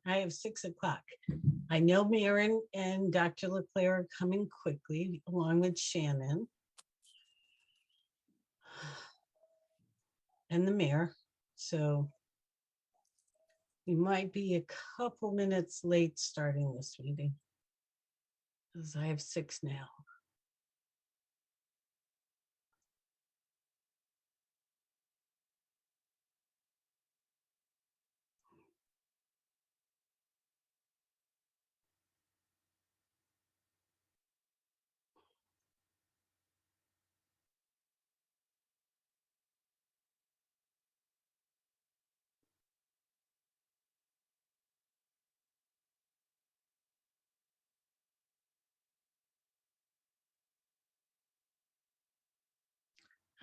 I have 6 o'clock. I know Maren and Dr. Leclerc are coming quickly, along with Shannon and the mayor. So we might be a couple minutes late starting this meeting, because I have 6 now.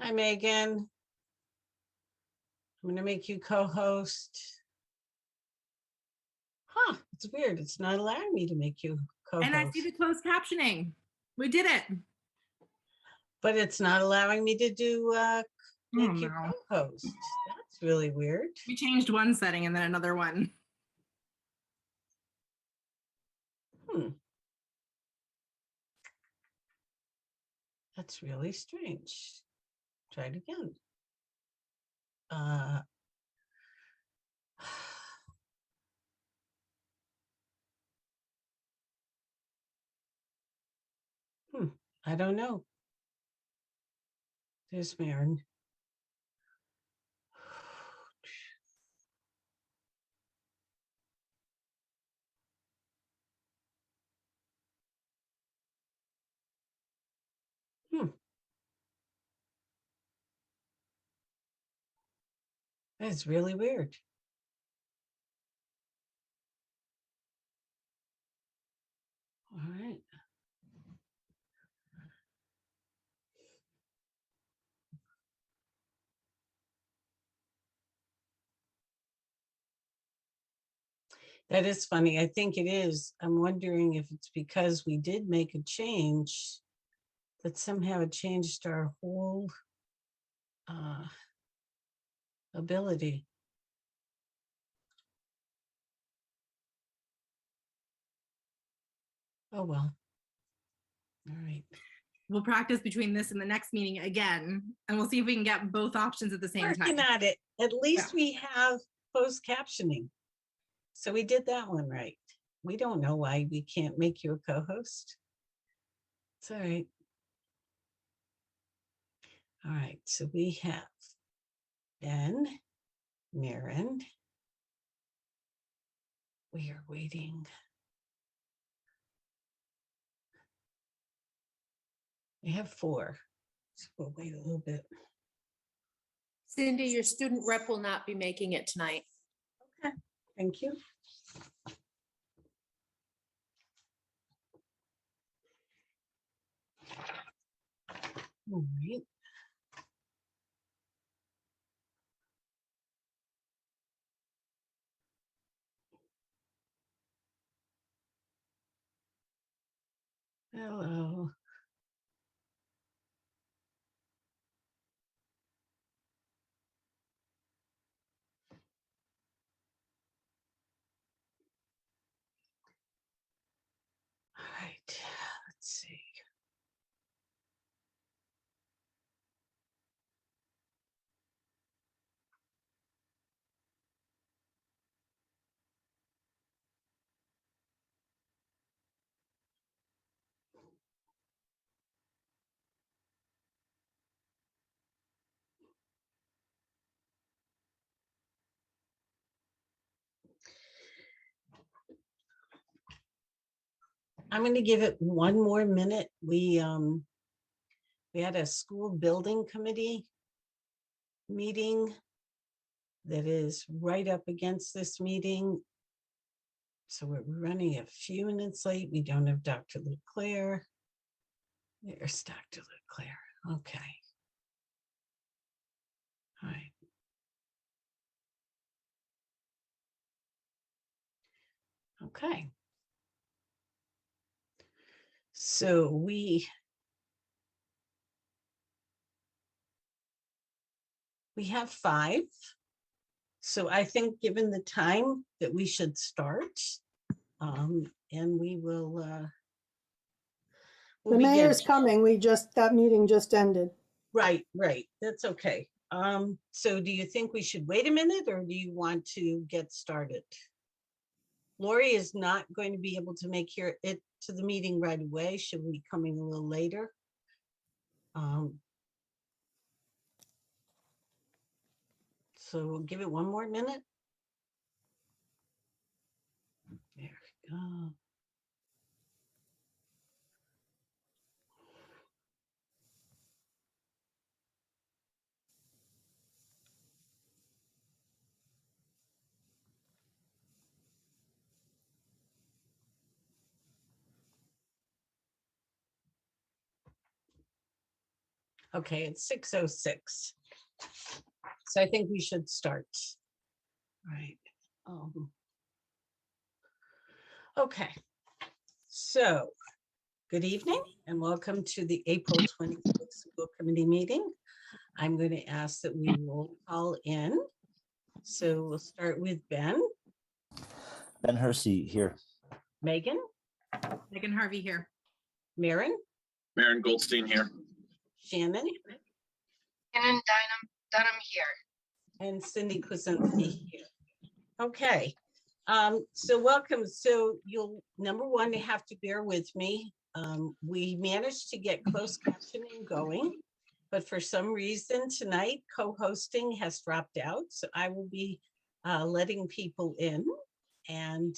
Hi, Megan. I'm going to make you co-host. It's weird. It's not allowing me to make you co-host. And I see the closed captioning. We did it. But it's not allowing me to do make you co-host. That's really weird. We changed one setting and then another one. That's really strange. Try it again. I don't know. There's Maren. That's really weird. All right. That is funny. I think it is. I'm wondering if it's because we did make a change that somehow it changed our whole ability. Oh, well. All right. We'll practice between this and the next meeting again, and we'll see if we can get both options at the same time. Working at it. At least we have closed captioning. So we did that one right. We don't know why we can't make you a co-host. It's all right. All right, so we have Ben, Maren. We are waiting. We have 4, so we'll wait a little bit. Cindy, your student rep will not be making it tonight. Okay, thank you. All right. Hello. All right, let's see. I'm going to give it 1 more minute. We had a school building committee meeting that is right up against this meeting. So we're running a few minutes late. We don't have Dr. Leclerc. There's Dr. Leclerc. Okay. All right. Okay. So we have 5. So I think given the time that we should start, and we will, The we'll begin. mayor's coming. That meeting just ended. Right, that's okay. So do you think we should wait a minute or do you want to get started? Lori is not going to be able to make it to the meeting right away. She'll be coming a little later. So we'll give it one more minute. There we go. Okay, it's 6:06. So I think we should start. All right. Okay. So good evening and welcome to the April 26th school committee meeting. I'm going to ask that we will call in. So we'll start with Ben. Ben Hersey here. Megan. Megan Harvey here. Maren. Maren Goldstein here. Shannon. And Dunham here. And Cindy Kuzinski here. Okay. So welcome. So you'll, number one, you have to bear with me. We managed to get closed captioning going, but for some reason tonight, co-hosting has dropped out. So I will be letting people in and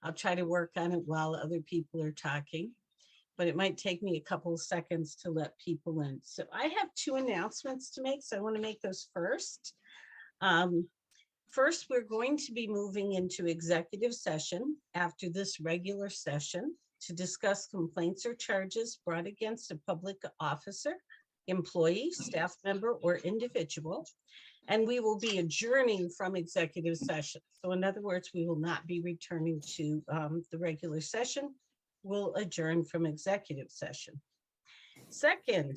I'll try to work on it while other people are talking, but it might take me a couple of seconds to let people in. So I have two announcements to make, so I want to make those first. First, we're going to be moving into executive session after this regular session to discuss complaints or charges brought against a public officer, employee, staff member, or individual. And we will be adjourning from executive session. So in other words, we will not be returning to the regular session. We'll adjourn from executive session. Second,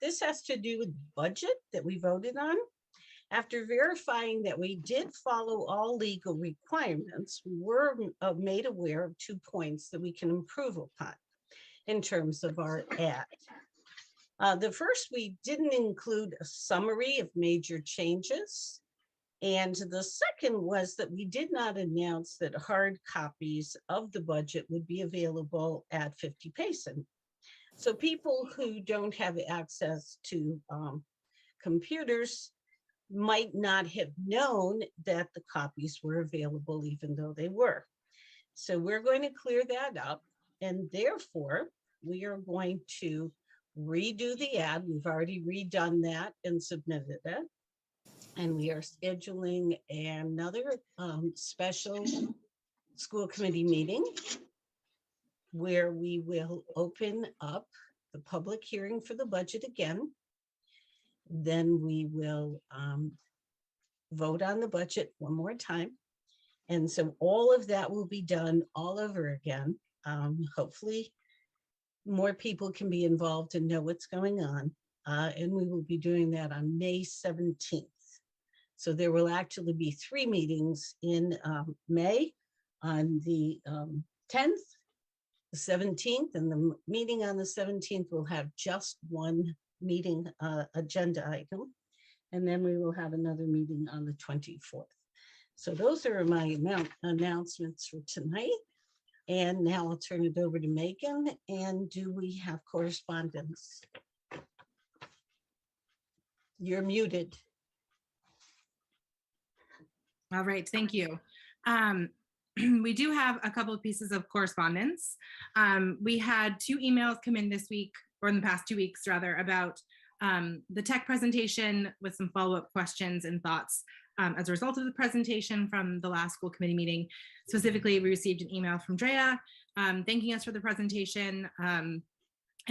this has to do with budget that we voted on. After verifying that we did follow all legal requirements, we were made aware of 2 points that we can improve upon in terms of our ad. The first, we didn't include a summary of major changes. And the second was that we did not announce that hard copies of the budget would be available at 50 Payson. So people who don't have access to computers might not have known that the copies were available even though they were. So we're going to clear that up, and therefore we are going to redo the ad. We've already redone that and submitted it. And we are scheduling another special school committee meeting where we will open up the public hearing for the budget again. Then we will vote on the budget one more time. And so all of that will be done all over again. Hopefully more people can be involved and know what's going on. And we will be doing that on May 17th. So there will actually be 3 meetings in May, on the 10th, the 17th, and the meeting on the 17th will have just one meeting agenda item, and then we will have another meeting on the 24th. So those are my announcements for tonight. And now I'll turn it over to Megan. And do we have correspondence? You're muted. All right, thank you. We do have a couple of pieces of correspondence. We had 2 emails come in this week, or in the past 2 weeks rather, about the tech presentation with some follow-up questions and thoughts as a result of the presentation from the last school committee meeting. Specifically, we received an email from Drea thanking us for the presentation and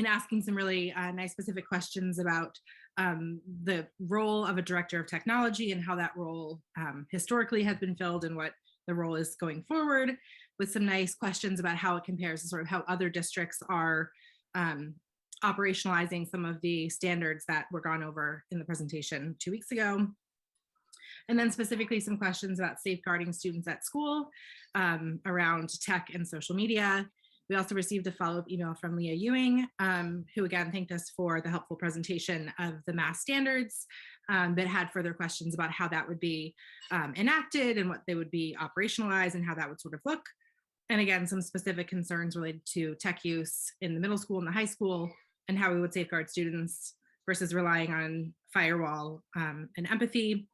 asking some really nice specific questions about the role of a director of technology and how that role historically has been filled and what the role is going forward, with some nice questions about how it compares to sort of how other districts are operationalizing some of the standards that were gone over in the presentation 2 weeks ago. And then specifically some questions about safeguarding students at school around tech and social media. We also received a follow-up email from Leah Ewing, who again thanked us for the helpful presentation of the mass standards, but had further questions about how that would be enacted and what they would be operationalized and how that would sort of look. And again, some specific concerns related to tech use in the middle school and the high school and how we would safeguard students versus relying on firewall and empathy.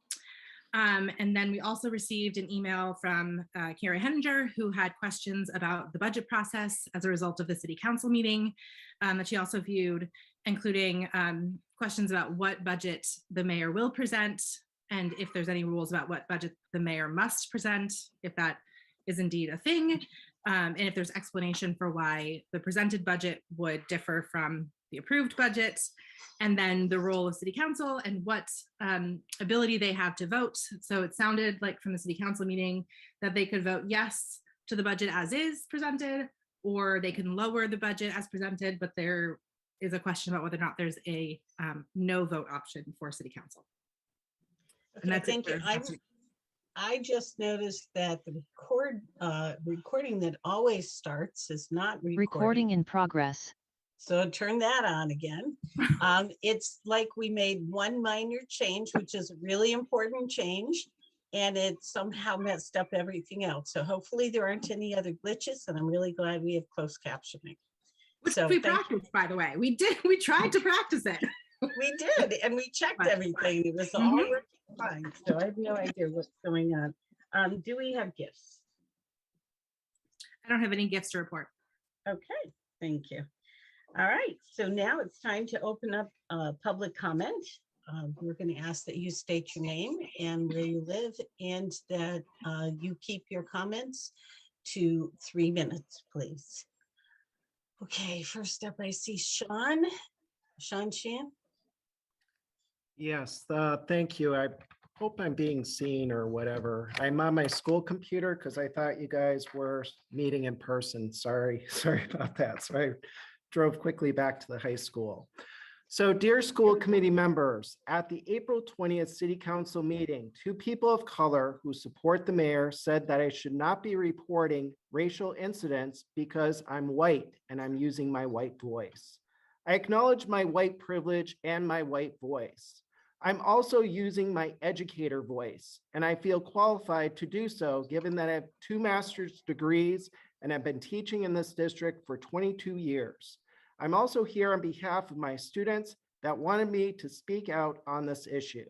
And then we also received an email from Kara Henninger, who had questions about the budget process as a result of the city council meeting that she also viewed, including questions about what budget the mayor will present and if there's any rules about what budget the mayor must present, if that is indeed a thing, and if there's explanation for why the presented budget would differ from the approved budget, and then the role of city council and what ability they have to vote. So it sounded like from the city council meeting that they could vote yes to the budget as is presented, or they can lower the budget as presented, but there is a question about whether or not there's a no vote option for city council. And that's thank you. I just noticed that the recording that always starts is not recording. Recording in progress. So turn that on again. It's like we made one minor change, which is a really important change, and it somehow messed up everything else. So hopefully there aren't any other glitches, and I'm really glad we have closed captioning. Which So we thank you. practiced, by the way. We tried to practice it. We did, and we checked everything. It was all Mhm. working fine. So I have no idea what's going on. Do we have gifts? I don't have any gifts to report. Okay, thank you. All right, so now it's time to open up public comment. We're going to ask that you state your name and where you live, and that you keep your comments to 3 minutes, please. Okay, first up, I see Sean. Sean Sheehan. Yes, thank you. I hope I'm being seen or whatever. I'm on my school computer because I thought you guys were meeting in person. Sorry about that. So I drove quickly back to the high school. So dear school committee members, at the April 20th City Council meeting, 2 people of color who support the mayor said that I should not be reporting racial incidents because I'm white and I'm using my white voice. I acknowledge my white privilege and my white voice. I'm also using my educator voice, and I feel qualified to do so given that I have 2 master's degrees and have been teaching in this district for 22 years. I'm also here on behalf of my students that wanted me to speak out on this issue.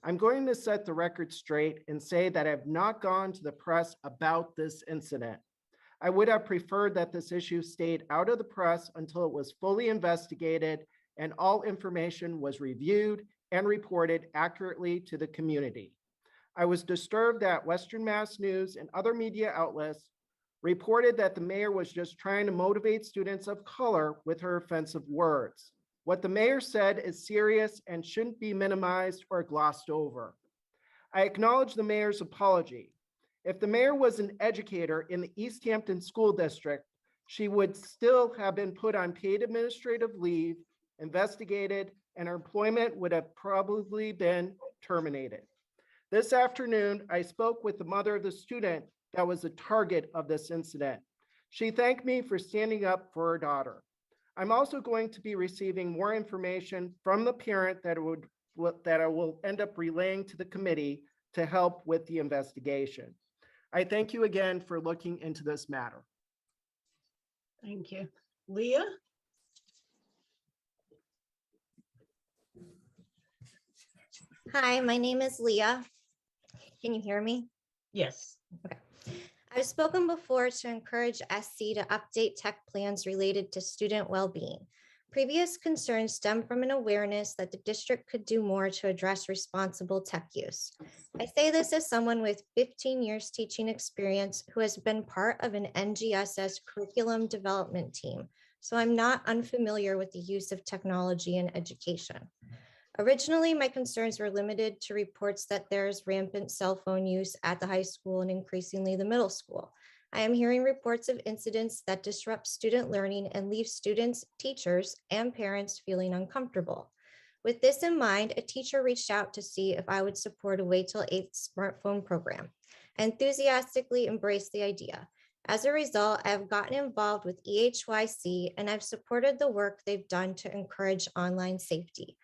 I'm going to set the record straight and say that I have not gone to the press about this incident. I would have preferred that this issue stayed out of the press until it was fully investigated and all information was reviewed and reported accurately to the community. I was disturbed that Western Mass News and other media outlets reported that the mayor was just trying to motivate students of color with her offensive words. What the mayor said is serious and shouldn't be minimized or glossed over. I acknowledge the mayor's apology. If the mayor was an educator in the Easthampton School District, she would still have been put on paid administrative leave, investigated, and her employment would have probably been terminated. This afternoon, I spoke with the mother of the student that was the target of this incident. She thanked me for standing up for her daughter. I'm also going to be receiving more information from the parent that I will end up relaying to the committee to help with the investigation. I thank you again for looking into this matter. Thank you. Leah? Hi, my name is Leah. Can you hear me? Yes. Okay. I've spoken before to encourage SC to update tech plans related to student well-being. Previous concerns stem from an awareness that the district could do more to address responsible tech use. I say this as someone with 15 years teaching experience who has been part of an NGSS curriculum development team, so I'm not unfamiliar with the use of technology in education. Originally, my concerns were limited to reports that there is rampant cell phone use at the high school and increasingly the middle school. I am hearing reports of incidents that disrupt student learning and leave students, teachers, and parents feeling uncomfortable. With this in mind, a teacher reached out to see if I would support a Wait Till 8th smartphone program. I enthusiastically embraced the idea. As a result, I have gotten involved with EHYC and I've supported the work they've done to encourage online safety.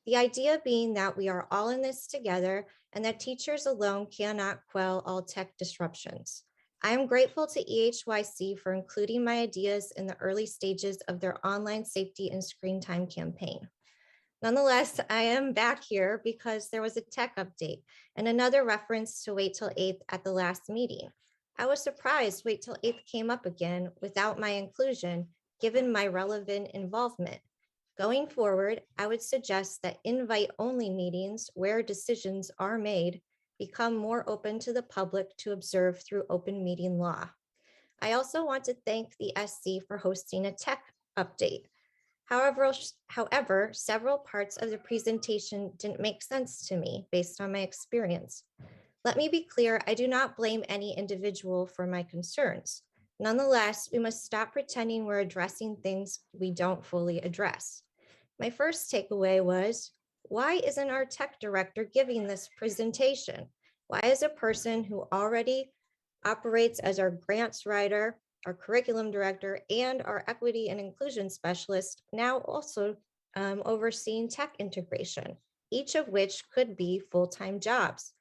The idea being that we are all in this together and that teachers alone cannot quell all tech disruptions. I am grateful to EHYC for including my ideas in the early stages of their online safety and screen time campaign. Nonetheless, I am back here because there was a tech update and another reference to Wait Till 8th at the last meeting. I was surprised Wait Till 8th came up again without my inclusion, given my relevant involvement. Going forward, I would suggest that invite-only meetings where decisions are made become more open to the public to observe through open meeting law. I also want to thank the SC for hosting a tech update. However, several parts of the presentation didn't make sense to me based on my experience. Let me be clear, I do not blame any individual for my concerns. Nonetheless, we must stop pretending we're addressing things we don't fully address. My first takeaway was, why isn't our tech director giving this presentation? Why is a person who already operates as our grants writer, our curriculum director, and our equity and inclusion specialist now also overseeing tech integration, each of which could be full-time jobs?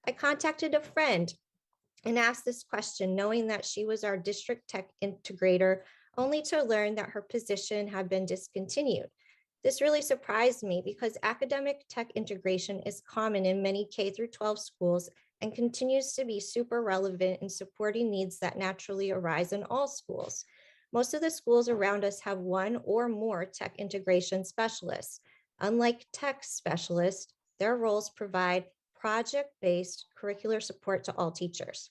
I contacted a friend and asked this question, knowing that she was our district tech integrator, only to learn that her position had been discontinued. This really surprised me because academic tech integration is common in many K-12 schools and continues to be super relevant in supporting needs that naturally arise in all schools. Most of the schools around us have one or more tech integration specialists. Unlike tech specialists, their roles provide project-based curricular support to all teachers.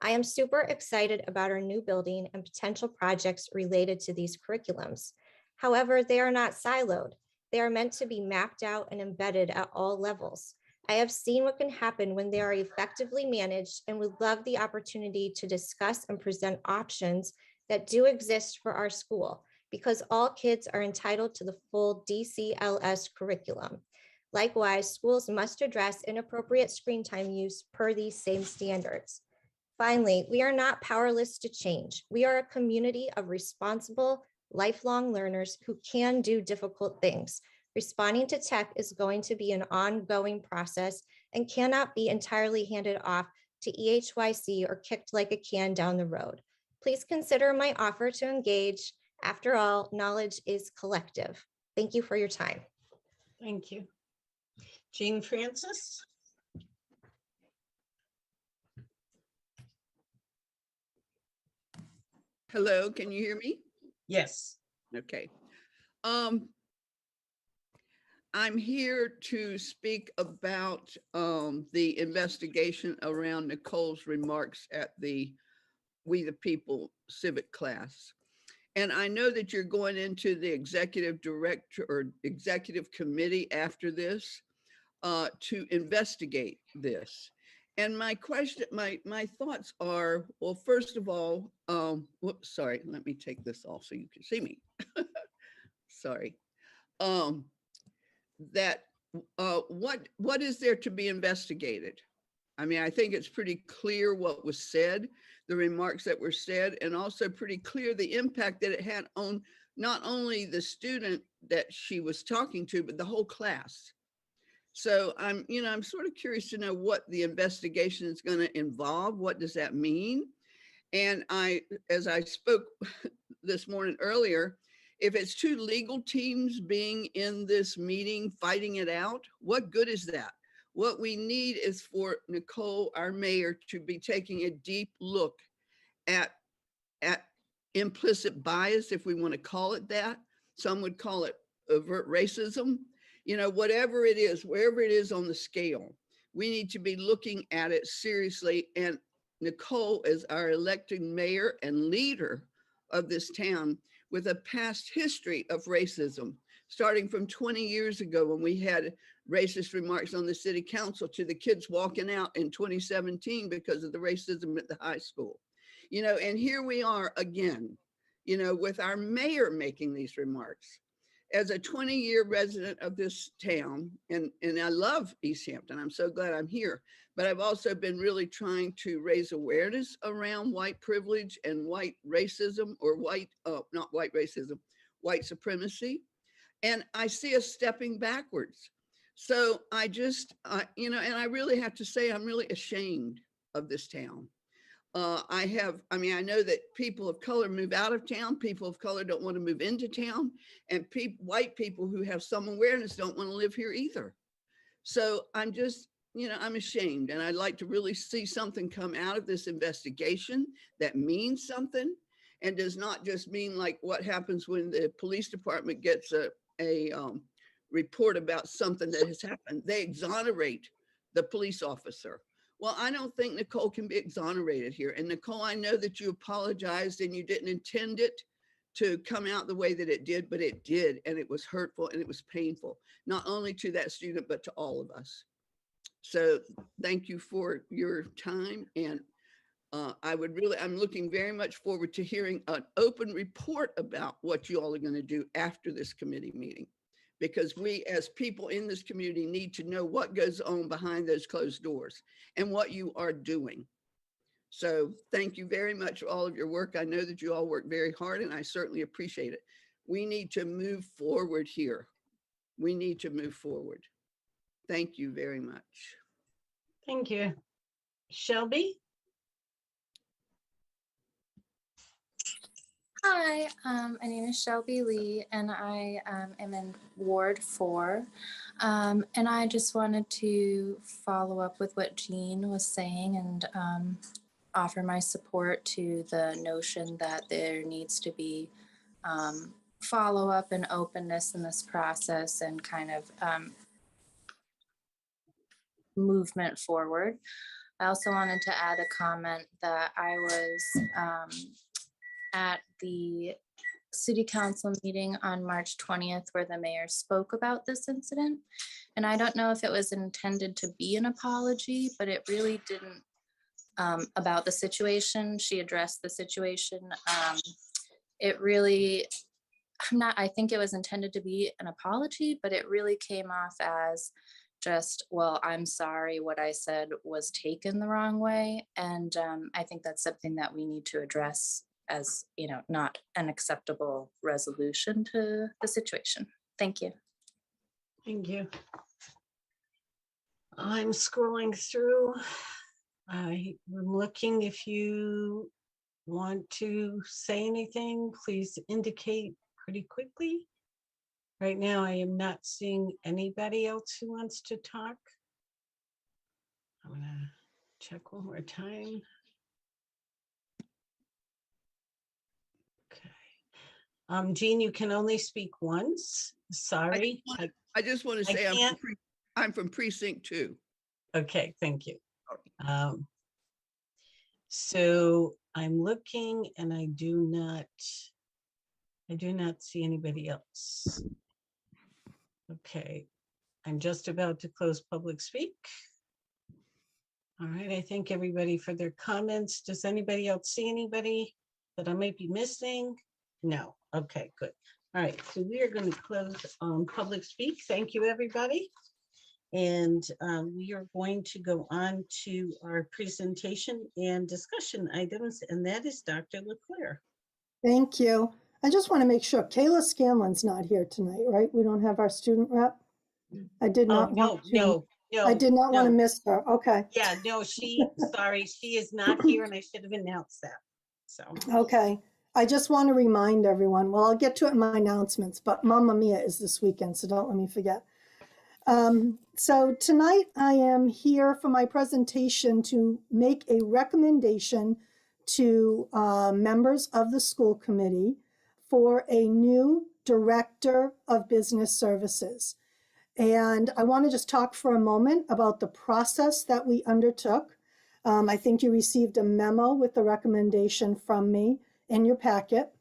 I am super excited about our new building and potential projects related to these curriculums. However, they are not siloed. They are meant to be mapped out and embedded at all levels. I have seen what can happen when they are effectively managed and would love the opportunity to discuss and present options that do exist for our school, because all kids are entitled to the full DCLS curriculum. Likewise, schools must address inappropriate screen time use per these same standards. Finally, we are not powerless to change. We are a community of responsible, lifelong learners who can do difficult things. Responding to tech is going to be an ongoing process and cannot be entirely handed off to EHYC or kicked like a can down the road. Please consider my offer to engage. After all, knowledge is collective. Thank you for your time. Thank you. Jean Francis? Hello, can you hear me? Yes. Okay. I'm here to speak about the investigation around Nicole's remarks at the We the People civic class. And I know that you're going into the executive director or executive committee after this to investigate this. And my question, my thoughts are, well, first of all, whoops, sorry, let me take this off so you can see me. Sorry. What is there to be investigated? I mean, I think it's pretty clear what was said, the remarks that were said, and also pretty clear the impact that it had on not only the student that she was talking to, but the whole class. So I'm sort of curious to know what the investigation is going to involve. What does that mean? And as I spoke this morning earlier, if it's two legal teams being in this meeting, fighting it out, what good is that? What we need is for Nicole, our mayor, to be taking a deep look at implicit bias, if we want to call it that. Some would call it overt racism. Whatever it is, wherever it is on the scale, we need to be looking at it seriously. And Nicole, as our elected mayor and leader of this town, with a past history of racism, starting from 20 years ago when we had racist remarks on the city council to the kids walking out in 2017 because of the racism at the high school. And here we are again, with our mayor making these remarks. as a 20-year resident of this town, and I love Easthampton, I'm so glad I'm here, but I've also been really trying to raise awareness around white privilege and white racism, or not white racism, white supremacy. And I see us stepping backwards. So I just, and I really have to say, I'm really ashamed of this town. I know that people of color move out of town. People of color don't want to move into town. And white people who have some awareness don't want to live here either. So I'm just, I'm ashamed. And I'd like to really see something come out of this investigation that means something and does not just mean like what happens when the police department gets a report about something that has happened. They exonerate the police officer. Well, I don't think Nicole can be exonerated here. And Nicole, I know that you apologized and you didn't intend it to come out the way that it did, but it did. And it was hurtful and it was painful, not only to that student, but to all of us. So thank you for your time. And I'm looking very much forward to hearing an open report about what you all are going to do after this committee meeting, because we as people in this community need to know what goes on behind those closed doors and what you are doing. So thank you very much for all of your work. I know that you all work very hard and I certainly appreciate it. We need to move forward here. We need to move forward. Thank you very much. Thank you. Shelby? Hi, my name is Shelby Lee and I am in Ward 4. And I just wanted to follow up with what Jean was saying and offer my support to the notion that there needs to be follow-up and openness in this process and kind of movement forward. I also wanted to add a comment that I was at the city council meeting on March 20th where the mayor spoke about this incident. And I don't know if it was intended to be an apology, but it really didn't about the situation. She addressed the situation. It really, I think it was intended to be an apology, but it really came off as just, well, I'm sorry, what I said was taken the wrong way. And I think that's something that we need to address as, not an acceptable resolution to the situation. Thank you. Thank you. I'm scrolling through. I'm looking. If you want to say anything, please indicate pretty quickly. Right now, I am not seeing anybody else who wants to talk. I'm gonna check one more time. Okay. Jean, you can only speak once. Sorry. I just want to say I'm from precinct 2. Okay, thank you. So I'm looking and I do not see anybody else. Okay, I'm just about to close public speak. All right, I thank everybody for their comments. Does anybody else see anybody that I might be missing? No, okay, good. All right, so we are going to close public speak. Thank you, everybody. And we are going to go on to our presentation and discussion items, and that is Dr. LeClaire. Thank you. I just want to make sure Kayla Scanlon's not here tonight, right? We don't have our student rep. I did not want to. I did not want to miss her. Okay. Yeah, no, sorry, she is not here and I should have announced that. So. Okay. I just want to remind everyone, well, I'll get to it in my announcements, but Mamma Mia is this weekend, so don't let me forget. So tonight I am here for my presentation to make a recommendation to members of the school committee for a new director of business services. And I want to just talk for a moment about the process that we undertook. I think you received a memo with the recommendation from me in your packet.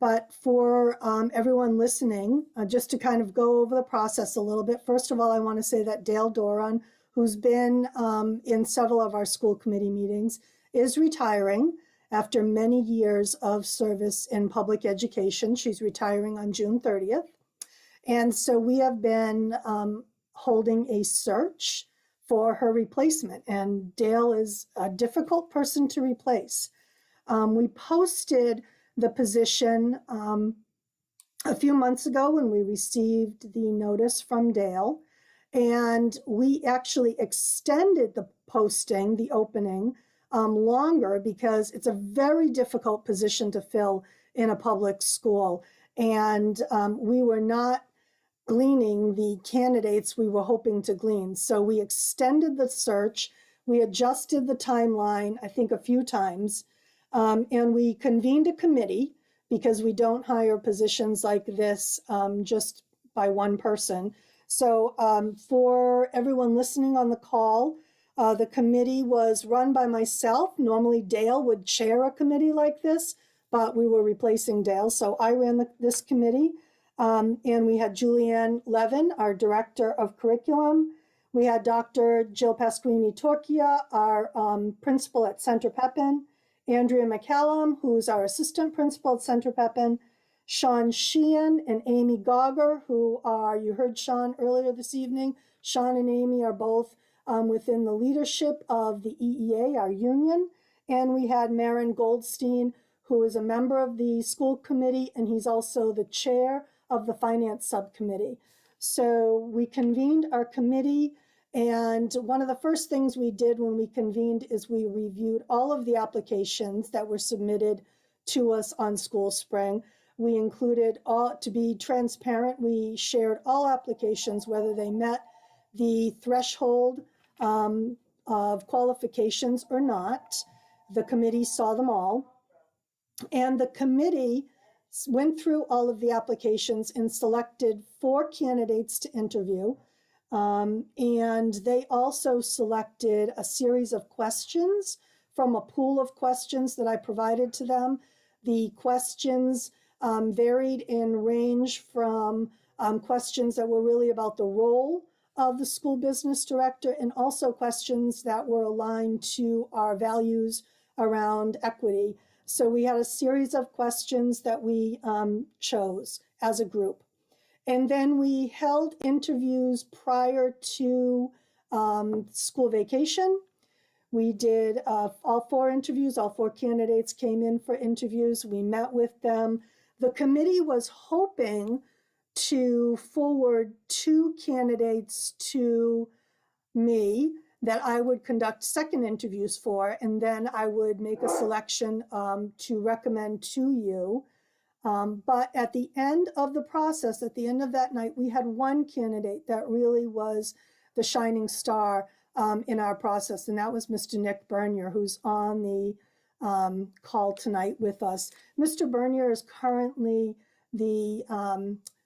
But for everyone listening, just to kind of go over the process a little bit, first of all, I want to say that Dale Doran, who's been in several of our school committee meetings, is retiring after many years of service in public education. She's retiring on June 30th. And so we have been holding a search for her replacement, and Dale is a difficult person to replace. We posted the position a few months ago when we received the notice from Dale, and we actually extended the posting, the opening, longer because it's a very difficult position to fill in a public school. And we were not gleaning the candidates we were hoping to glean. So we extended the search, we adjusted the timeline, I think a few times, and we convened a committee because we don't hire positions like this just by one person. So for everyone listening on the call, the committee was run by myself. Normally Dale would chair a committee like this, but we were replacing Dale. So I ran this committee. And we had Julianne Levin, our director of curriculum. We had Dr. Jill Pasquini-Torchia, our principal at Center Pepin. Andrea McCallum, who's our assistant principal at Center Pepin. Sean Sheehan and Amy Gogger, who are, you heard Sean earlier this evening. Sean and Amy are both within the leadership of the EEA, our union. And we had Maren Goldstein, who is a member of the school committee, and he's also the chair of the finance subcommittee. So we convened our committee, and one of the first things we did when we convened is we reviewed all of the applications that were submitted to us on School Spring. We included all, to be transparent, we shared all applications, whether they met the threshold of qualifications or not. The committee saw them all. And the committee went through all of the applications and selected 4 candidates to interview. And they also selected a series of questions from a pool of questions that I provided to them. The questions varied in range from questions that were really about the role of the school business director, and also questions that were aligned to our values around equity. So we had a series of questions that we chose as a group. And then we held interviews prior to school vacation. We did all 4 interviews. All 4 candidates came in for interviews. We met with them. The committee was hoping to forward 2 candidates to me that I would conduct second interviews for, and then I would make a selection to recommend to you. But at the end of the process, at the end of that night, we had 1 candidate that really was the shining star in our process, and that was Mr. Nick Bernier, who's on the call tonight with us. Mr. Bernier is currently the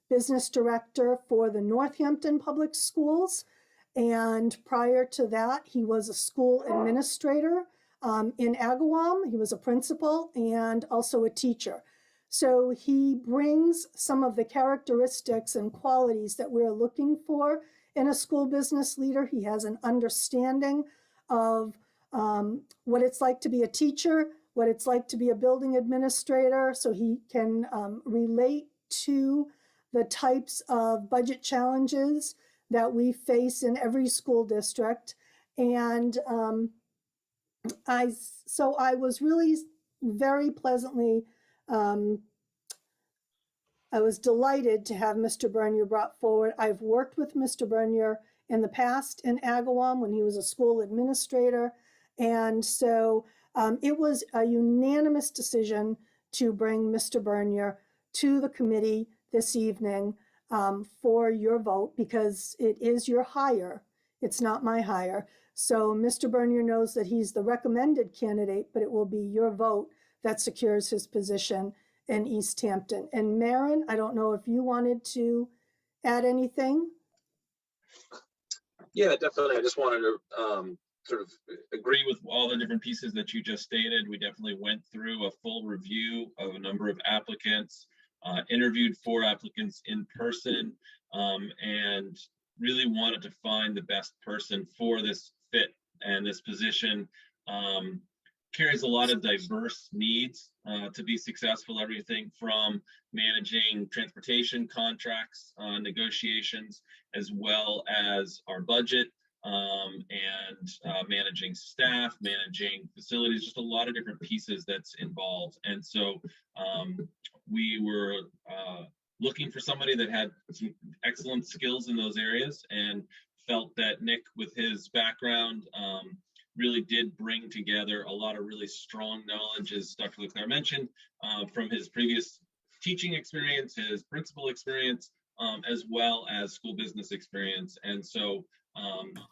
business director for the Northampton Public Schools. And prior to that, he was a school administrator in Agawam. He was a principal and also a teacher. So he brings some of the characteristics and qualities that we're looking for in a school business leader. He has an understanding of what it's like to be a teacher, what it's like to be a building administrator, so he can relate to the types of budget challenges that we face in every school district. And I was really very pleasantly, I was delighted to have Mr. Bernier brought forward. I've worked with Mr. Bernier in the past in Agawam when he was a school administrator. And so it was a unanimous decision to bring Mr. Bernier to the committee this evening for your vote, because it is your hire. It's not my hire. So Mr. Bernier knows that he's the recommended candidate, but it will be your vote that secures his position in Easthampton. And Maren, I don't know if you wanted to add anything. Yeah, definitely. I just wanted to sort of agree with all the different pieces that you just stated. We definitely went through a full review of a number of applicants, interviewed 4 applicants in person, and really wanted to find the best person for this fit and this position. carries a lot of diverse needs to be successful, everything from managing transportation contracts, negotiations, as well as our budget, and managing staff, managing facilities, just a lot of different pieces that's involved. And so we were looking for somebody that had some excellent skills in those areas, and felt that Nick, with his background, really did bring together a lot of really strong knowledge, as Dr. Leclerc mentioned, from his previous teaching experience, his principal experience, as well as school business experience. And so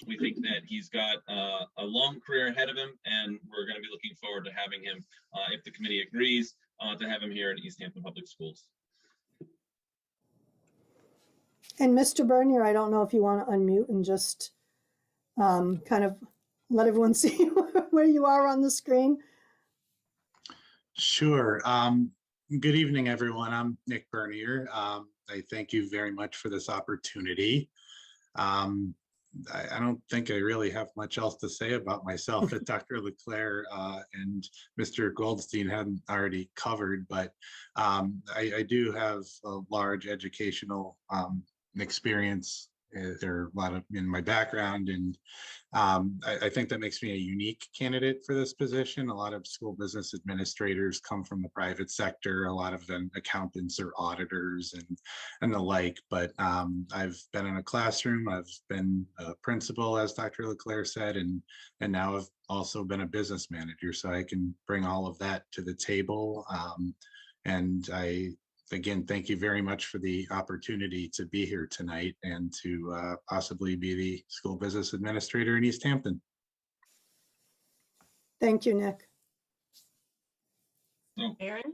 we think that he's got a long career ahead of him, and we're going to be looking forward to having him, if the committee agrees, to have him here in Easthampton Public Schools. And Mr. Bernier, I don't know if you want to unmute and just kind of let everyone see where you are on the screen. Sure. Good evening, everyone. I'm Nick Bernier. I thank you very much for this opportunity. I don't think I really have much else to say about myself that Dr. Leclerc and Mr. Goldstein hadn't already covered, but I do have a large educational experience. There are a lot of in my background, and I think that makes me a unique candidate for this position. A lot of school business administrators come from the private sector, a lot of them accountants or auditors and the like, but I've been in a classroom, I've been a principal, as Dr. Leclerc said, and now I've also been a business manager, so I can bring all of that to the table. And again, thank you very much for the opportunity to be here tonight and to possibly be the school business administrator in Easthampton. Thank you, Nick. So, Aaron?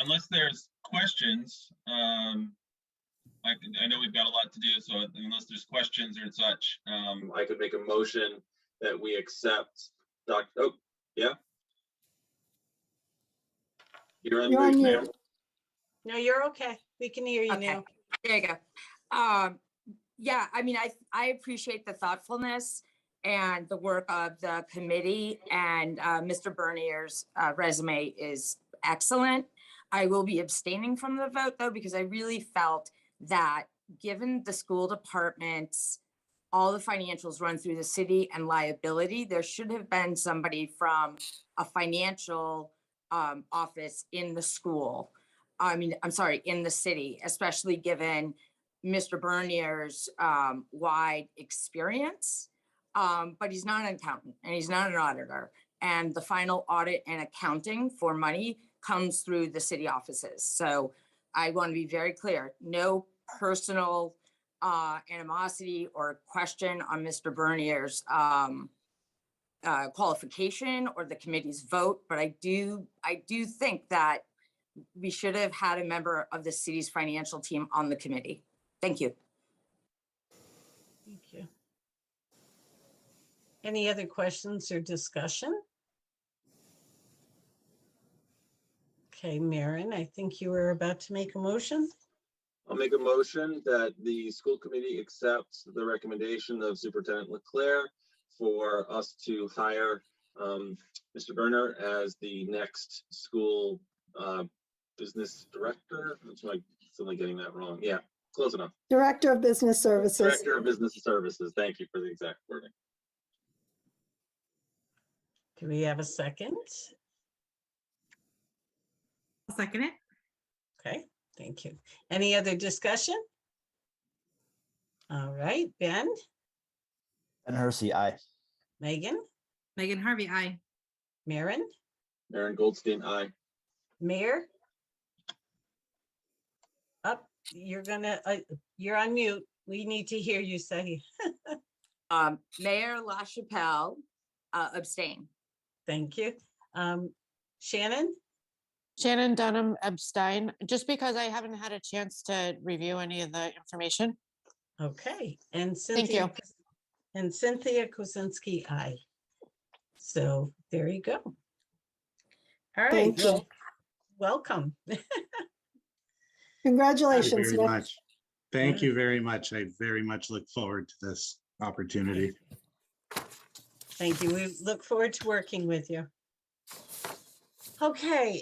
unless there's questions, I know we've got a lot to do, so unless there's questions or such, I could make a motion that we accept Dr. Oh, yeah. You're on mute, ma'am. No, you're okay. We can hear you now. There you go. Yeah, I mean, I appreciate the thoughtfulness and the work of the committee, and Mr. Bernier's resume is excellent. I will be abstaining from the vote, though, because I really felt that given the school department's all the financials run through the city and liability, there should have been somebody from a financial office in the school. I mean, I'm sorry, in the city, especially given Mr. Bernier's wide experience. But he's not an accountant and he's not an auditor. And the final audit and accounting for money comes through the city offices. So I want to be very clear, no personal animosity or question on Mr. Bernier's qualification or the committee's vote, but I do think that we should have had a member of the city's financial team on the committee. Thank you. Thank you. Any other questions or discussion? Okay, Maren, I think you were about to make a motion. I'll make a motion that the school committee accepts the recommendation of Superintendent Leclerc for us to hire Mr. Bernier as the next school business director. I'm suddenly getting that wrong. Yeah, close enough. Director of Business Services. Director of Business Services. Thank you for the exact wording. Do we have a second? I'll second it. Okay, thank you. Any other discussion? All right, Ben? Ben Hersey, aye. Megan? Megan Harvey, aye. Maren? Maren Goldstein, aye. Mayor? Up, you're on mute. We need to hear you say. Mayor LaChapelle, abstain. Thank you. Shannon? Shannon Dunham, abstain, just because I haven't had a chance to review any of the information. Okay, and Thank Cynthia. you. And Cynthia Kuzinski, aye. So there you go. All right, Thank you. well, welcome. Congratulations, Thank you very Nick. much. Thank you very much. I very much look forward to this opportunity. Thank you. We look forward to working with you. Okay,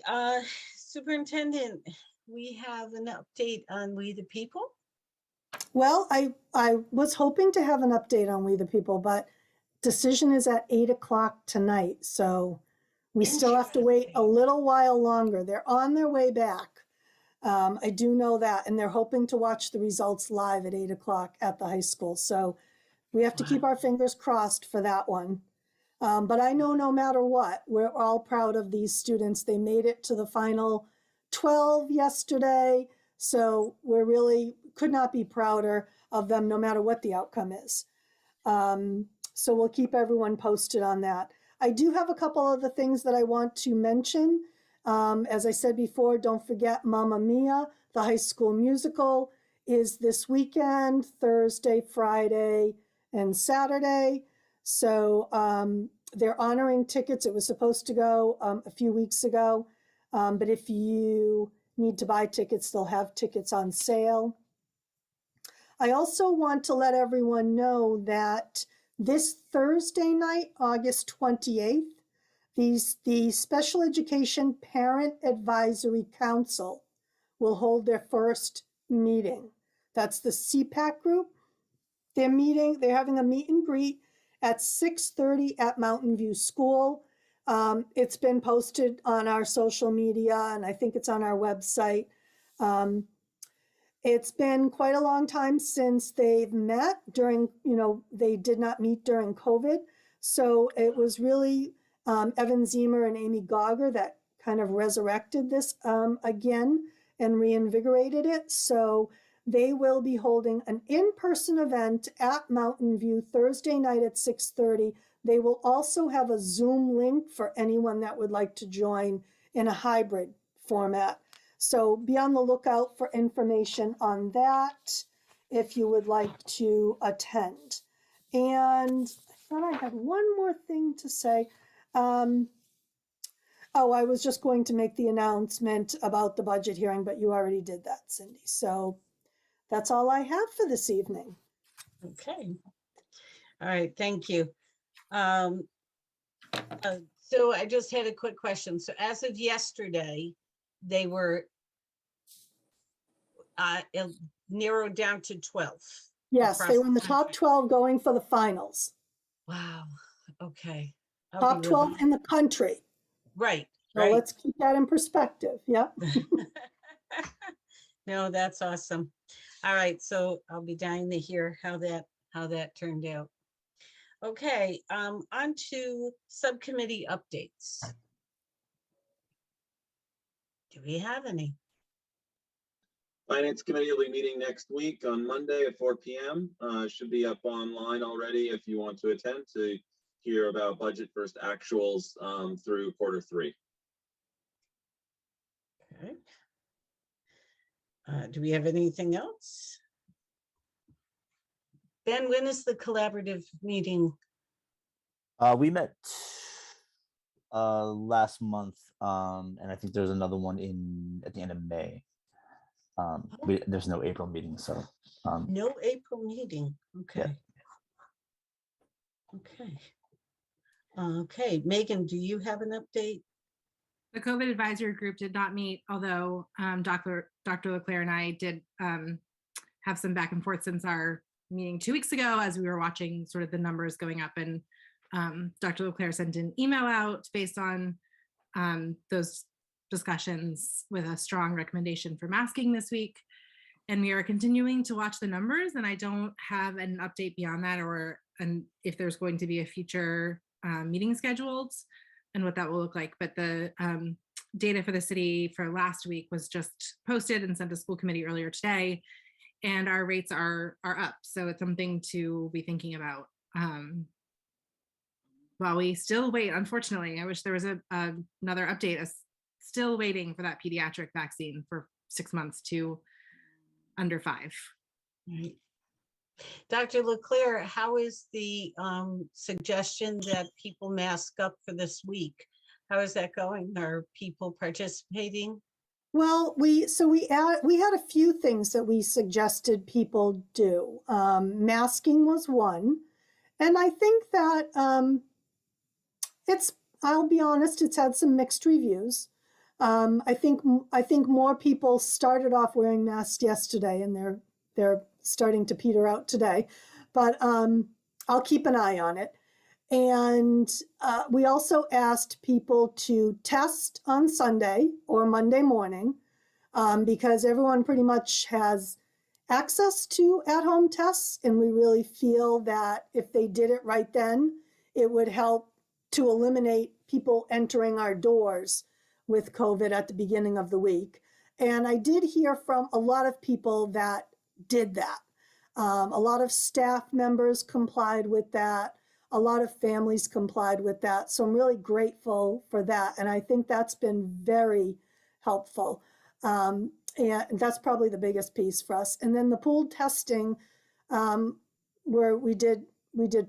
Superintendent, we have an update on We the People. Well, I was hoping to have an update on We the People, but decision is at 8 o'clock tonight. So we still have to wait a little while longer. They're on their way back. I do know that, and they're hoping to watch the results live at 8 o'clock at the high school. So we have to keep our fingers crossed for that one. But I know no matter what, we're all proud of these students. They made it to the final 12 yesterday. So we're really could not be prouder of them no matter what the outcome is. So we'll keep everyone posted on that. I do have a couple other things that I want to mention. As I said before, don't forget Mamma Mia, the high school musical, is this weekend, Thursday, Friday, and Saturday. So they're honoring tickets. It was supposed to go a few weeks ago. But if you need to buy tickets, they'll have tickets on sale. I also want to let everyone know that this Thursday night, August 28th, the Special Education Parent Advisory Council will hold their first meeting. That's the CPAC group. They're having a meet and greet at 6:30 at Mountain View School. It's been posted on our social media, and I think it's on our website. It's been quite a long time since they've met during, they did not meet during COVID. So it was really Evan Zemer and Amy Gauger that kind of resurrected this again and reinvigorated it. So they will be holding an in-person event at Mountain View Thursday night at 6:30. They will also have a Zoom link for anyone that would like to join in a hybrid format. So be on the lookout for information on that if you would like to attend. And I thought I had one more thing to say. I was just going to make the announcement about the budget hearing, but you already did that, Cindy. So that's all I have for this evening. Okay. All right, thank you. So I just had a quick question. So as of yesterday, they were narrowed down to 12. Yes, they were in the top 12 going for the finals. Wow. Okay. Top 12 in the country. Right. So right. let's keep that in perspective. Yeah. No, that's awesome. All right. So I'll be dying to hear how that turned out. Okay. On to subcommittee updates. Do we have any? Finance Committee will be meeting next week on Monday at 4 p.m. Should be up online already if you want to attend to hear about budget first actuals through Q3. Okay. Do we have anything else? Ben, when is the collaborative meeting? We met last month, and I think there's another one at the end of May. There's no April meeting, so no April meeting. Okay. Yeah. Okay. Okay, Megan, do you have an update? The COVID advisory group did not meet, although Dr. Leclaire and I did have some back and forth since our meeting 2 weeks ago as we were watching sort of the numbers going up, and Dr. Leclaire sent an email out based on those discussions with a strong recommendation for masking this week. And we are continuing to watch the numbers, and I don't have an update beyond that, and if there's going to be a future meeting scheduled and what that will look like. But the data for the city for last week was just posted and sent to school committee earlier today, and our rates are up. So it's something to be thinking about. While we still wait, unfortunately, I wish there was another update. Still waiting for that pediatric vaccine for 6 months to under 5. Right. Dr. Leclaire, how is the suggestion that people mask up for this week? How is that going? Are people participating? Well, we had a few things that we suggested people do. Masking was one. And I think that I'll be honest, it's had some mixed reviews. I think more people started off wearing masks yesterday, and they're starting to peter out today. But I'll keep an eye on it. And we also asked people to test on Sunday or Monday morning, because everyone pretty much has access to at-home tests, and we really feel that if they did it right then, it would help to eliminate people entering our doors with COVID at the beginning of the week. And I did hear from a lot of people that did that. A lot of staff members complied with that. A lot of families complied with that. So I'm really grateful for that. And I think that's been very helpful. And that's probably the biggest piece for us. And then the pooled testing, where we did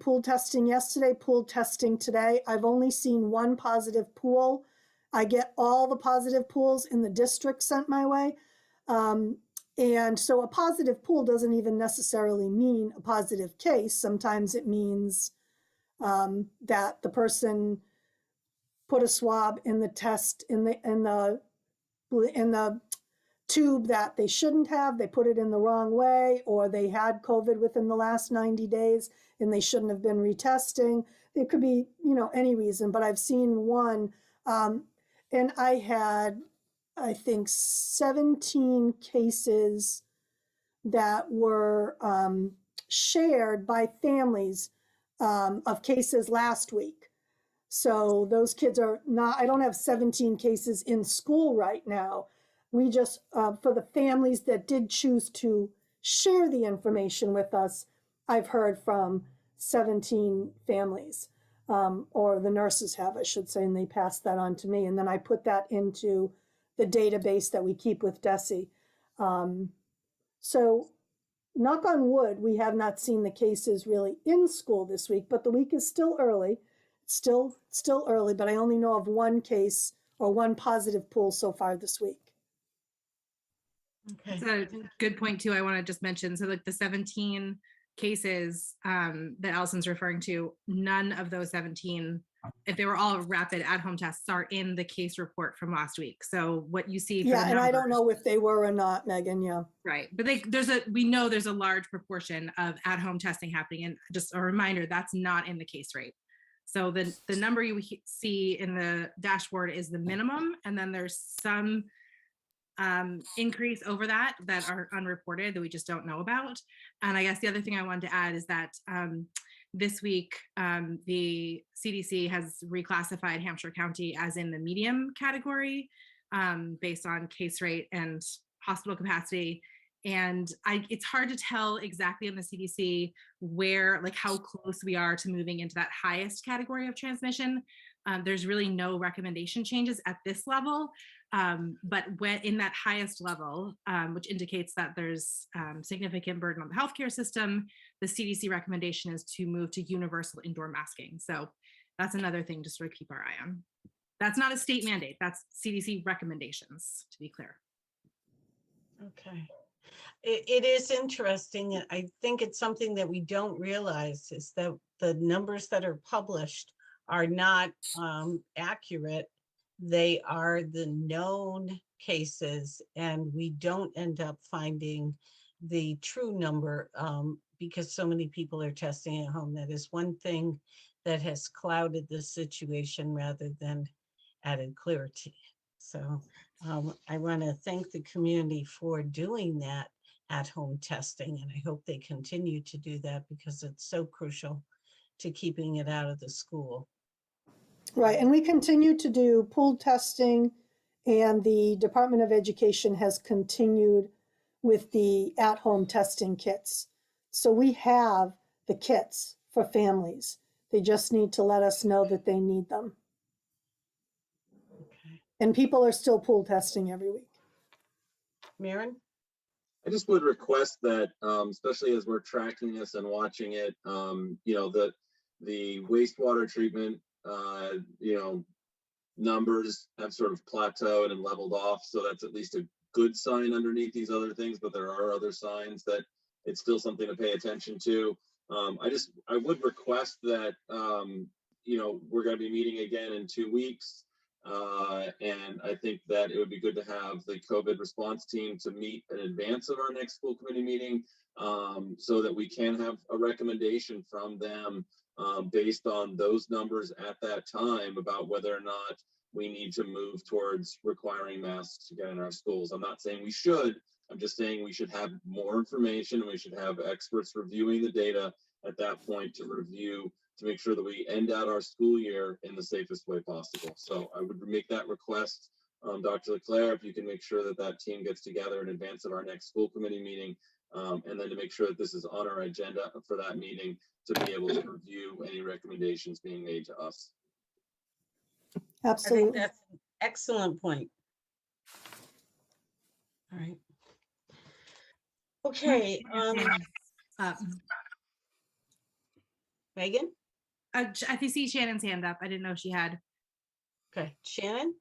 pool testing yesterday, pool testing today. I've only seen one positive pool. I get all the positive pools in the district sent my way. And so a positive pool doesn't even necessarily mean a positive case. Sometimes it means that the person put a swab in the test in the tube that they shouldn't have, they put it in the wrong way, or they had COVID within the last 90 days and they shouldn't have been retesting. It could be, any reason, but I've seen one, and I had, I think, 17 cases that were shared by families of cases last week. So those kids are not, I don't have 17 cases in school right now. We just, for the families that did choose to share the information with us, I've heard from 17 families, or the nurses have, I should say, and they passed that on to me. And then I put that into the database that we keep with DESE. So knock on wood, we have not seen the cases really in school this week, but the week is still early. It's still early, but I only know of one case or one positive pool so far this week. That's a good point too. I want to just mention, so like the 17 cases that Allison's referring to, none of those 17, if they were all rapid at-home tests, are in the case report from last week. So what you see, Yeah, and I don't know if they were or not, Megan. Yeah, right. But we know there's a large proportion of at-home testing happening, and just a reminder, that's not in the case rate. So the number you see in the dashboard is the minimum, and then there's some increase over that are unreported that we just don't know about. And I guess the other thing I wanted to add is that this week the CDC has reclassified Hampshire County as in the medium category based on case rate and hospital capacity. And it's hard to tell exactly in the CDC where, like, how close we are to moving into that highest category of transmission. There's really no recommendation changes at this level. But when in that highest level, which indicates that there's significant burden on the healthcare system, the CDC recommendation is to move to universal indoor masking. So that's another thing to sort of keep our eye on. That's not a state mandate, that's CDC recommendations, to be clear. Okay. It is interesting. And I think it's something that we don't realize is that the numbers that are published are not accurate. They are the known cases, and we don't end up finding the true number because so many people are testing at home. That is one thing that has clouded the situation rather than added clarity. So I want to thank the community for doing that at-home testing, and I hope they continue to do that because it's so crucial to keeping it out of the school. Right, and we continue to do pool testing, and the Department of Education has continued with the at-home testing kits. So we have the kits for families. They just need to let us know that they need them. Okay. And people are still pool testing every week. Maren? I just would request that, especially as we're tracking this and watching it, the wastewater treatment, numbers have sort of plateaued and leveled off. So that's at least a good sign underneath these other things, but there are other signs that it's still something to pay attention to. I would request that we're going to be meeting again in 2 weeks. And I think that it would be good to have the COVID response team to meet in advance of our next school committee meeting, so that we can have a recommendation from them based on those numbers at that time about whether or not we need to move towards requiring masks again in our schools. I'm not saying we should. I'm just saying we should have more information. We should have experts reviewing the data at that point to make sure that we end out our school year in the safest way possible. So I would make that request, Dr. Leclerc, if you can make sure that that team gets together in advance of our next school committee meeting, and then to make sure that this is on our agenda for that meeting to be able to review any recommendations being made to us. I think Absolutely. that's an excellent point. All right. Okay, Megan? I see Shannon's hand up. I didn't know she had. Okay, Shannon?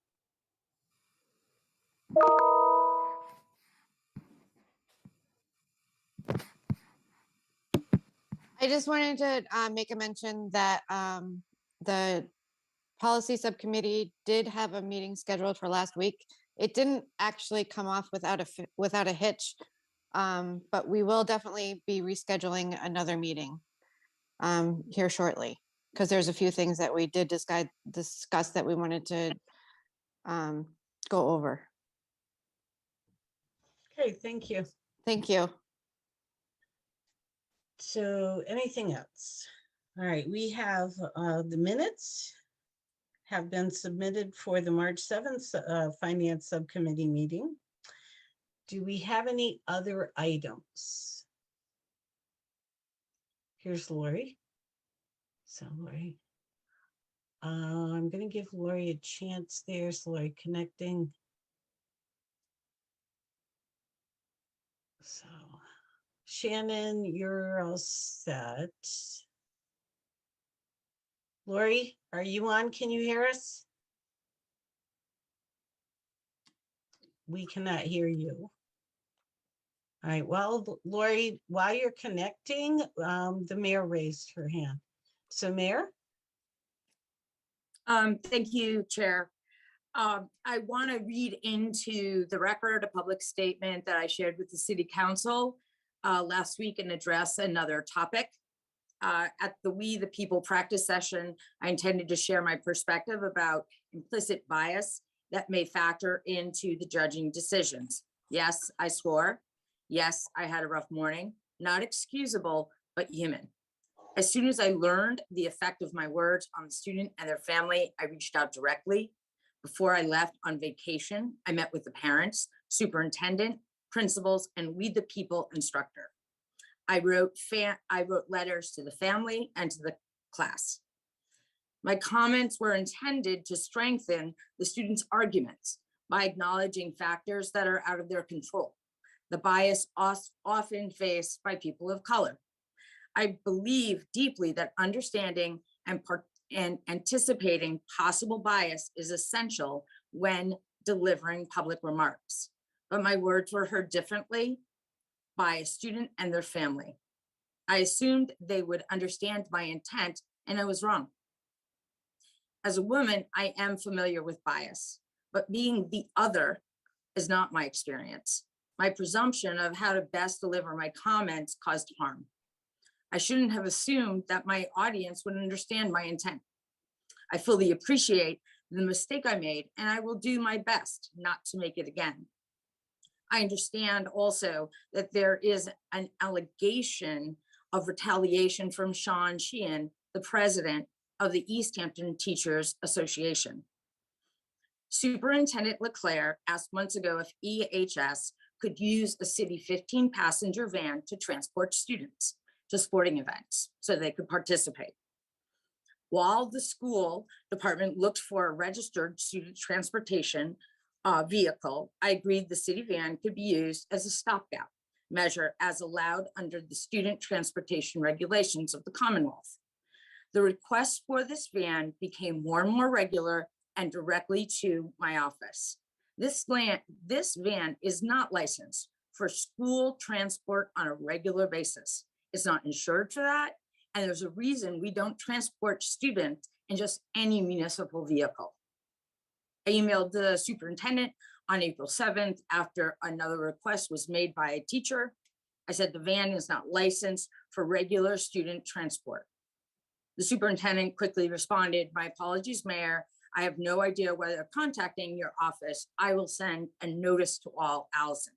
I just wanted to make a mention that the policy subcommittee did have a meeting scheduled for last week. It didn't actually come off without a hitch, but we will definitely be rescheduling another meeting here shortly, because there's a few things that we did discuss that we wanted to go over. Okay, thank you. Thank you. So anything else? All right, we have the minutes have been submitted for the March 7th Finance Subcommittee meeting. Do we have any other items? Here's Lori. So Lori, I'm going to give Lori a chance there. So Lori connecting. So Shannon, you're all set. Lori, are you on? Can you hear us? We cannot hear you. All right, well, Lori, while you're connecting, the mayor raised her hand. So Mayor? Thank you, Chair. I want to read into the record a public statement that I shared with the City Council last week and address another topic. At the We the People practice session, I intended to share my perspective about implicit bias that may factor into the judging decisions. Yes, I swore. Yes, I had a rough morning. Not excusable, but human. As soon as I learned the effect of my words on the student and their family, I reached out directly. Before I left on vacation, I met with the parents, superintendent, principals, and We the People instructor. I wrote letters to the family and to the class. My comments were intended to strengthen the students' arguments by acknowledging factors that are out of their control, the bias often faced by people of color. I believe deeply that understanding and anticipating possible bias is essential when delivering public remarks, but my words were heard differently by a student and their family. I assumed they would understand my intent, and I was wrong. As a woman, I am familiar with bias, but being the other is not my experience. My presumption of how to best deliver my comments caused harm. I shouldn't have assumed that my audience would understand my intent. I fully appreciate the mistake I made, and I will do my best not to make it again. I understand also that there is an allegation of retaliation from Sean Sheehan, the president of the Easthampton Teachers Association. Superintendent Leclerc asked months ago if EHS could use a city 15-passenger van to transport students to sporting events so they could participate. While the school department looked for a registered student transportation vehicle, I agreed the city van could be used as a stopgap measure as allowed under the student transportation regulations of the Commonwealth. The request for this van became more and more regular and directly to my office. This van is not licensed for school transport on a regular basis. It's not insured for that. And there's a reason we don't transport students in just any municipal vehicle. I emailed the superintendent on April 7th after another request was made by a teacher. I said the van is not licensed for regular student transport. The superintendent quickly responded, "My apologies, Mayor. I have no idea whether contacting your office. I will send a notice to all, Allison."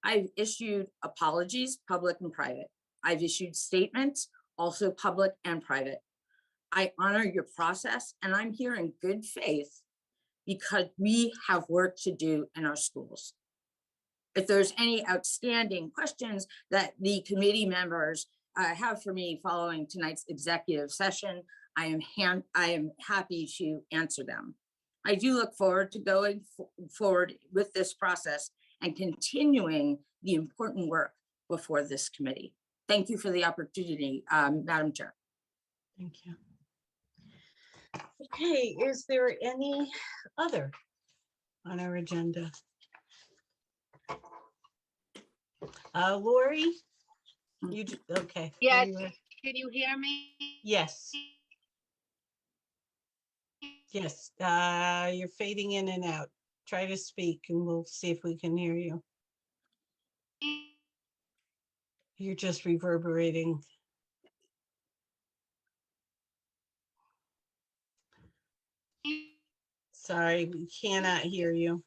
I've issued apologies, public and private. I've issued statements, also public and private. I honor your process, and I'm here in good faith because we have work to do in our schools. If there's any outstanding questions that the committee members have for me following tonight's executive session, I am happy to answer them. I do look forward to going forward with this process and continuing the important work before this committee. Thank you for the opportunity, Madam Chair. Thank you. Okay, is there any other on our agenda? Lori, okay. Yes, You, can you hear me? yes. Yes, you're fading in and out. Try to speak and we'll see if we can hear you. You're just reverberating. Sorry, we cannot hear you.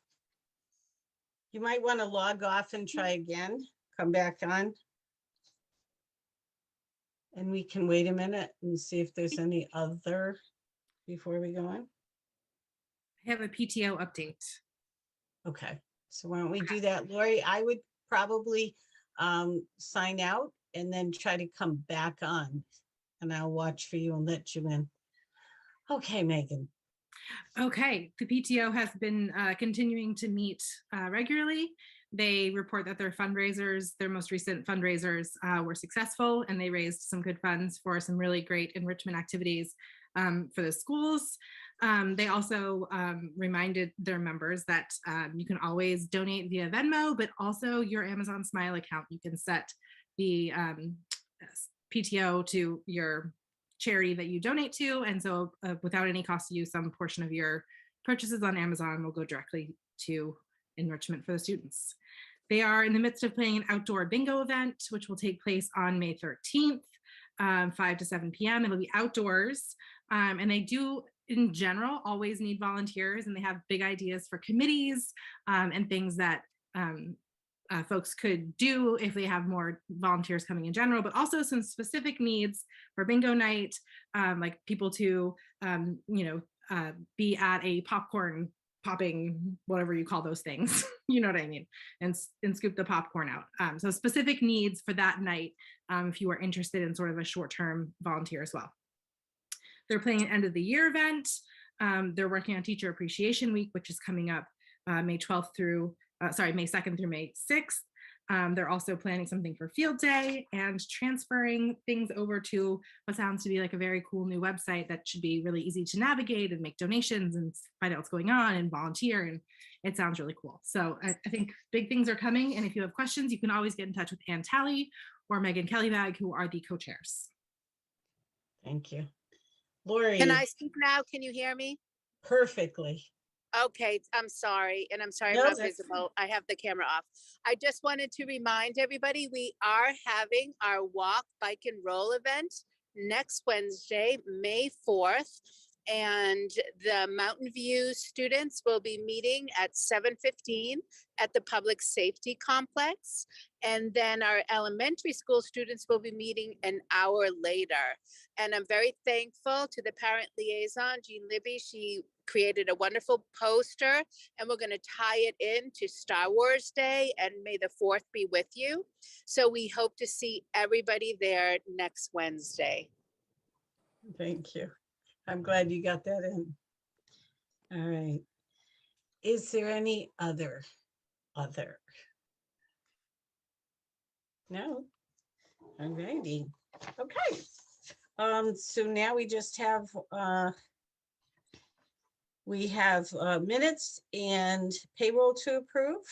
You might want to log off and try again, come back on. And we can wait a minute and see if there's any other before we go on. I have a PTO update. Okay, so why don't we do that? Lori, I would probably sign out and then try to come back on and I'll watch for you and let you in. Okay, Megan. Okay, the PTO has been continuing to meet regularly. They report that their fundraisers, their most recent fundraisers were successful and they raised some good funds for some really great enrichment activities for the schools. They also reminded their members that you can always donate via Venmo, but also your Amazon Smile account. You can set the PTO to your charity that you donate to. And so without any cost to you, some portion of your purchases on Amazon will go directly to enrichment for the students. They are in the midst of planning an outdoor bingo event, which will take place on May 13th, 5 to 7 p.m. It'll be outdoors. And they do, in general, always need volunteers, and they have big ideas for committees and things that folks could do if they have more volunteers coming in general, but also some specific needs for bingo night, like people to, be at a popcorn popping, whatever you call those things, you know what I mean, and scoop the popcorn out. So specific needs for that night, if you are interested in sort of a short-term volunteer as well. They're planning an end of the year event. They're working on Teacher Appreciation Week, which is coming up May 2nd through May 6th. They're also planning something for Field Day and transferring things over to what sounds to be like a very cool new website that should be really easy to navigate and make donations and find out what's going on and volunteer. And it sounds really cool. So I think big things are coming. And if you have questions, you can always get in touch with Ann Talley or Megan Kellybag, who are the co-chairs. Thank you. Lori. Can I speak now? Can you hear me? Perfectly. Okay, I'm sorry, and I'm sorry No, I'm not that's visible. I have the camera off. I just wanted to remind everybody, we are having our walk, bike and roll event next Wednesday, May 4th. And the Mountain View students will be meeting at 7:15 at the Public Safety Complex. And then our elementary school students will be meeting an hour later. And I'm very thankful to the parent liaison, Jean Libby. She created a wonderful poster and we're going to tie it in to Star Wars Day and May the 4th be with you. So we hope to see everybody there next Wednesday. Thank you. I'm glad you got that in. All right. Is there any other? No. All righty. Okay. So now we just have minutes and payroll to approve.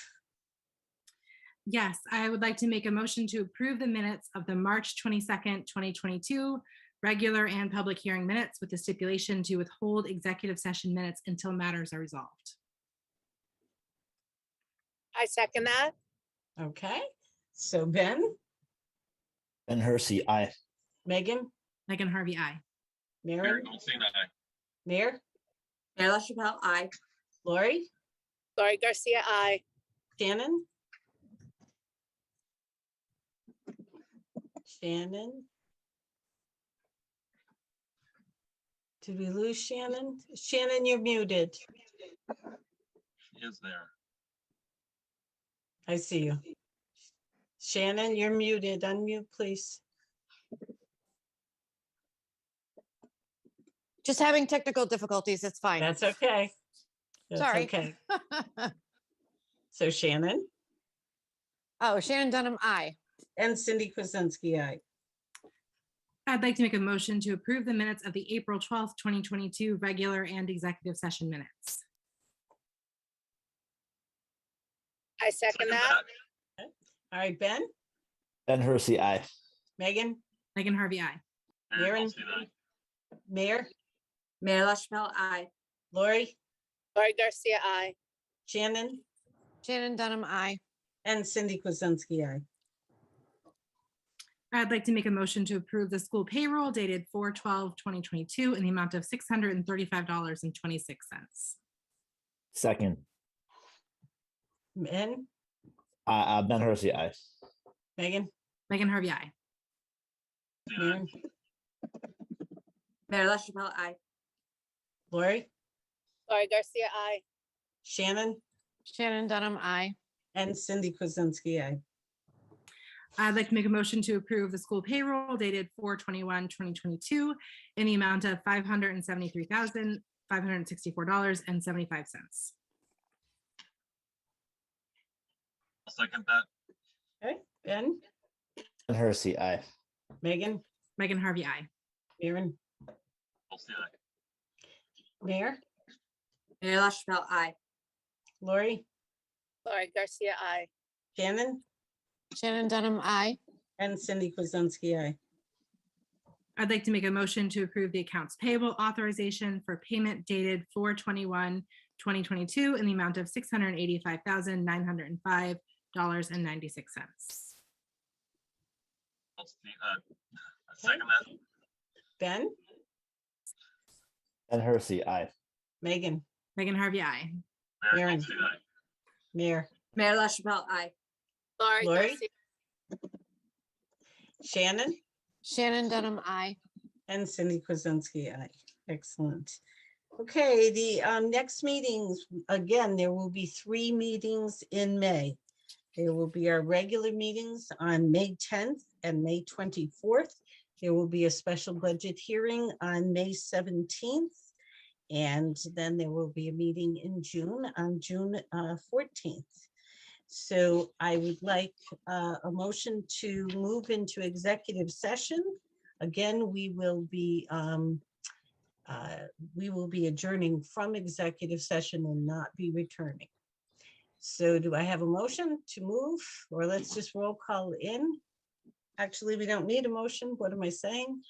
Yes, I would like to make a motion to approve the minutes of the March 22nd, 2022 regular and public hearing minutes with the stipulation to withhold executive session minutes until matters are resolved. I second that. Okay, so Ben, Ben Hersey, aye. Megan, Megan Harvey, aye. Mayor Maren, Goldstein, aye. Mayor, Mayor LaChapelle, aye. Lori, Lori Garcia, aye. Shannon? Shannon? Did we lose Shannon? Shannon, you're muted. She is there. I see you. Shannon, you're muted. Unmute, please. Just having technical difficulties. It's fine. That's okay. That's Sorry. okay. So Shannon Oh, Shannon Dunham, aye. and Cindy Kuzensky, aye. I'd like to make a motion to approve the minutes of the April 12th, 2022 regular and executive session minutes. I second that. All right, Ben, Ben Hersey, aye. Megan, Megan Harvey, aye. Mayor Maren? Goldstein, aye. Mayor, Mayor LaChapelle, aye. Lori, Lori Garcia, aye. Shannon, Shannon Dunham, aye. and Cindy Kuzensky, aye. I'd like to make a motion to approve the school payroll dated 4/12/2022 in the amount of $635.26. Second, Ben, Ben Hersey, aye. Megan, Megan Harvey, aye. Maren, Mayor LaChapelle, aye. Lori, Lori Garcia, aye. Shannon, Shannon Dunham, aye. and Cindy Kuzensky, aye. I'd like to make a motion to approve the school payroll dated 4/21/2022 in the amount of $573,564.75. I'll second that. Okay, Ben, Ben Hersey, aye. Megan, Megan Harvey, aye. Maren, Goldstein, aye. Mayor, Mayor LaChapelle, aye. Lori, Lori Garcia, aye. Shannon, Shannon Dunham, aye. and Cindy Kuzensky, aye. I'd like to make a motion to approve the accounts payable authorization for payment dated 4/21/2022 in the amount of $685,905.96. Goldstein, I second that. Ben, Ben Hersey, aye. Megan, Megan Harvey, aye. Mayor Maren. Goldstein, aye. Mayor, Mayor LaChapelle, aye. Lori Lori? Garcia, Shannon, Shannon Dunham, aye. and Cindy Kuzensky, aye. Excellent. Okay, the next meetings, again, there will be 3 meetings in May. There will be our regular meetings on May 10th and May 24th. There will be a special budget hearing on May 17th. And then there will be a meeting in June on June 14th. So I would like a motion to move into executive session. Again, we will be adjourning from executive session and not be returning. So do I have a motion to move, or let's just roll call in? Actually, we don't need a motion. What am I saying?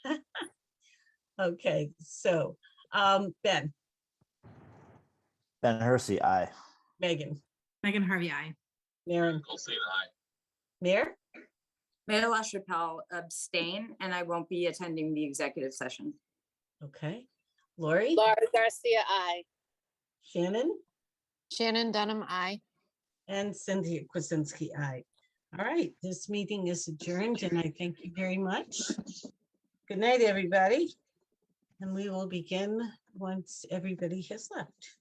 Okay, so Ben, Ben Hersey, aye. Megan, Megan Harvey, aye. Maren, Goldstein, aye. Mayor, Mayor LaChapelle abstain, and I won't be attending the executive session. okay. Lori, Lori Garcia, aye. Shannon, Shannon Dunham, aye. and Cynthia Kuzensky, aye. All right, this meeting is adjourned and I thank you very much. Good night, everybody. And we will begin once everybody has left.